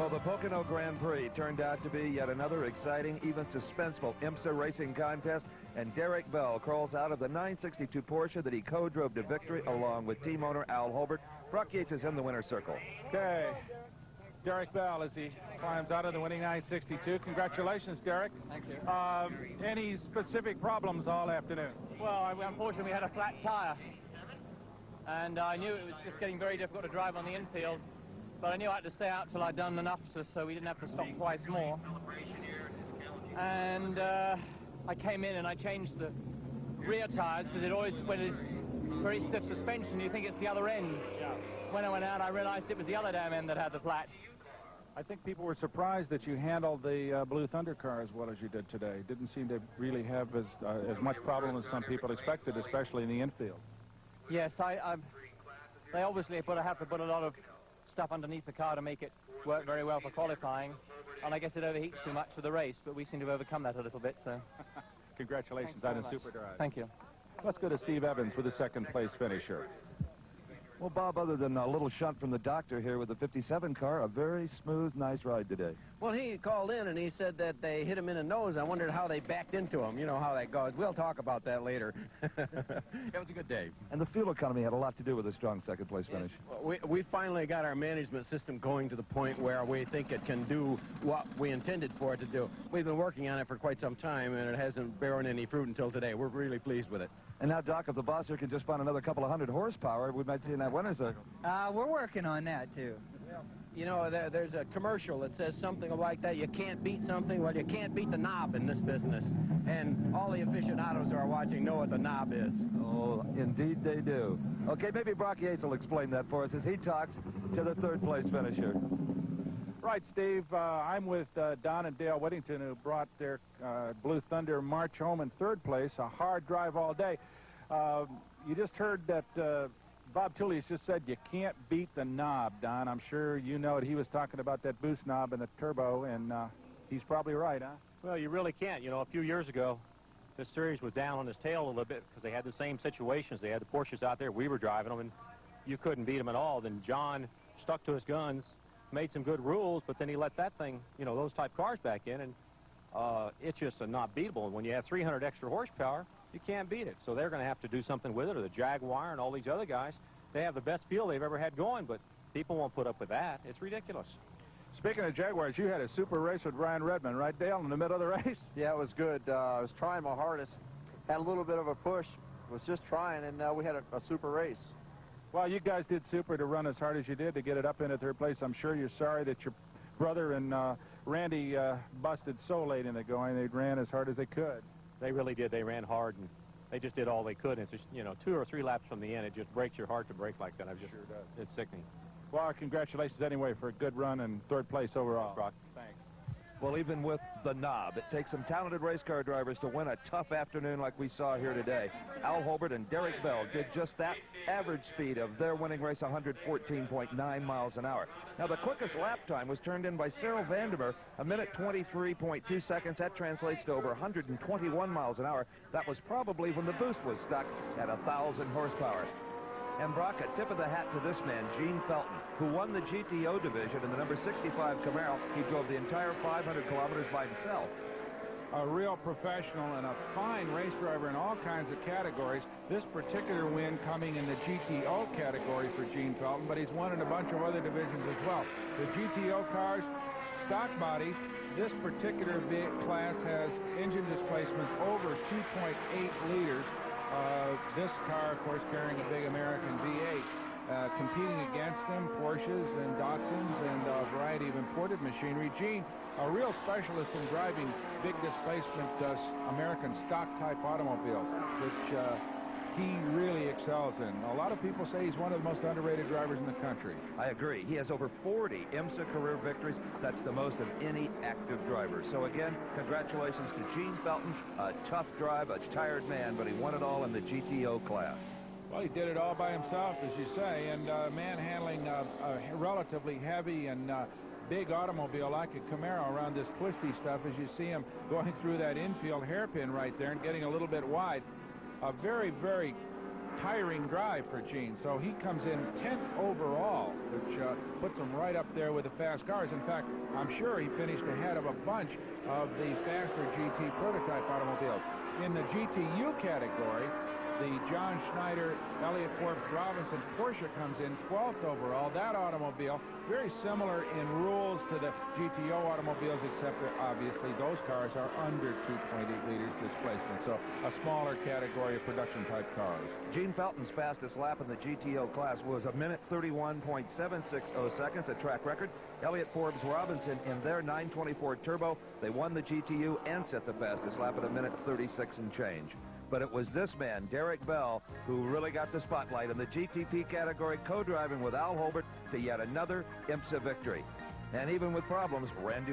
Well, the Pocono Grand Prix turned out to be yet another exciting, even suspenseful IMSA racing contest, and Derek Bell crawls out of the 962 Porsche that he co-drove to victory along with team owner Al Holbert. Brock Yates is in the winner's circle. Okay, Derek Bell as he climbs out of the winning 962. Congratulations, Derek. Thank you. Any specific problems all afternoon? Well, unfortunately, we had a flat tire, and I knew it was just getting very difficult to drive on the infield. But I knew I had to stay out till I'd done enough so we didn't have to stop twice more. And I came in and I changed the rear tires because it always, when it's very stiff suspension, you think it's the other end. Yeah. When I went out, I realized it was the other damn end that had the flat. I think people were surprised that you handled the Blue Thunder car as well as you did today. Didn't seem to really have as much problem as some people expected, especially in the infield. Yes, they obviously have to put a lot of stuff underneath the car to make it work very well for qualifying, and I guess it overheats too much for the race, but we seem to have overcome that a little bit. So congratulations on a super drive. Thank you. Let's go to Steve Evans with the second place finisher. Well, Bob, other than a little shunt from the doctor here with the 57 car, a very smooth, nice ride today. Well, he called in and he said that they hit him in the nose. I wondered how they backed into him. You know how that goes. We'll talk about that later. It was a good day. And the fuel economy had a lot to do with a strong second place finish. We finally got our management system going to the point where we think it can do what we intended for it to do. We've been working on it for quite some time, and it hasn't borne any fruit until today. We're really pleased with it. And now, Doc, if the boss here can just find another couple of hundred horsepower, we might see in that winner's circle. We're working on that, too. You know, there's a commercial that says something like that. You can't beat something. Well, you can't beat the knob in this business. And all the aficionados who are watching know what the knob is. Oh, indeed they do. Okay, maybe Brock Yates will explain that for us as he talks to the third place finisher. Right, Steve. I'm with Don and Dale Whittington, who brought their Blue Thunder March home in third place. A hard drive all day. You just heard that Bob Tullius just said you can't beat the knob, Don. I'm sure you know it. He was talking about that boost knob and the turbo, and he's probably right, huh? Well, you really can't. You know, a few years ago, this series was down on his tail a little bit because they had the same situations. They had the Porsches out there. We were driving them, and you couldn't beat them at all. Then John stuck to his guns, made some good rules, but then he let that thing, you know, those type cars back in, and it's just not beatable. And when you have 300 extra horsepower, you can't beat it. So they're going to have to do something with it, or the Jaguar and all these other guys. They have the best fuel they've ever had going, but people won't put up with that. It's ridiculous. Speaking of Jaguars, you had a super race with Ryan Redmond, right, Dale, in the middle of the race? Yeah, it was good. I was trying my hardest. Had a little bit of a push. Was just trying, and we had a super race. Well, you guys did super to run as hard as you did to get it up into third place. I'm sure you're sorry that your brother and Randy busted so late in the going. They ran as hard as they could. They really did. They ran hard, and they just did all they could. And it's just, you know, 2 or 3 laps from the end, it just breaks your heart to break like that. Sure does. It's sickening. Well, congratulations anyway for a good run and third place overall. Brock. Thanks. Well, even with the knob, it takes some talented race car drivers to win a tough afternoon like we saw here today. Al Holbert and Derek Bell did just that. Average speed of their winning race, 114.9 miles an hour. Now, the quickest lap time was turned in by Cyril Vandermeer, 1:23.2 seconds. That translates to over 121 miles an hour. That was probably when the boost was stuck at 1,000 horsepower. And Brock, a tip of the hat to this man, Gene Felton, who won the GTO division in the number 65 Camaro. He drove the entire 500 kilometers by himself. A real professional and a fine race driver in all kinds of categories. This particular win coming in the GTO category for Gene Felton, but he's won in a bunch of other divisions as well. The GTO cars, stock bodies, this particular class has engine displacements over 2.8 liters. This car, of course, carrying a big American V8. Competing against them, Porsches and Datsuns and a variety of imported machinery. Gene, a real specialist in driving big displacement American stock-type automobiles, which he really excels in. A lot of people say he's one of the most underrated drivers in the country. I agree. He has over 40 IMSA career victories. That's the most of any active driver. So again, congratulations to Gene Felton. A tough drive, a tired man, but he won it all in the GTO class. Well, he did it all by himself, as you say, and manhandling a relatively heavy and big automobile like a Camaro around this twisty stuff, as you see him going through that infield hairpin right there and getting a little bit wide. A very, very tiring drive for Gene. So he comes in 10th overall, which puts him right up there with the fast cars. In fact, I'm sure he finished ahead of a bunch of the faster GT prototype automobiles. In the GTU category, the John Schneider, Elliott Forbes Robinson Porsche comes in 12th overall. That automobile, very similar in rules to the GTO automobiles, except that obviously those cars are under 2.8 liters displacement, so a smaller category of production-type cars. Gene Felton's fastest lap in the GTO class was 1:31.760 seconds, a track record. Elliott Forbes Robinson in their 924 Turbo, they won the GTU and set the fastest lap at 1:36 and change. But it was this man, Derek Bell, who really got the spotlight in the GTP category, co-driving with Al Holbert to yet another IMSA victory. And even with problems, Randy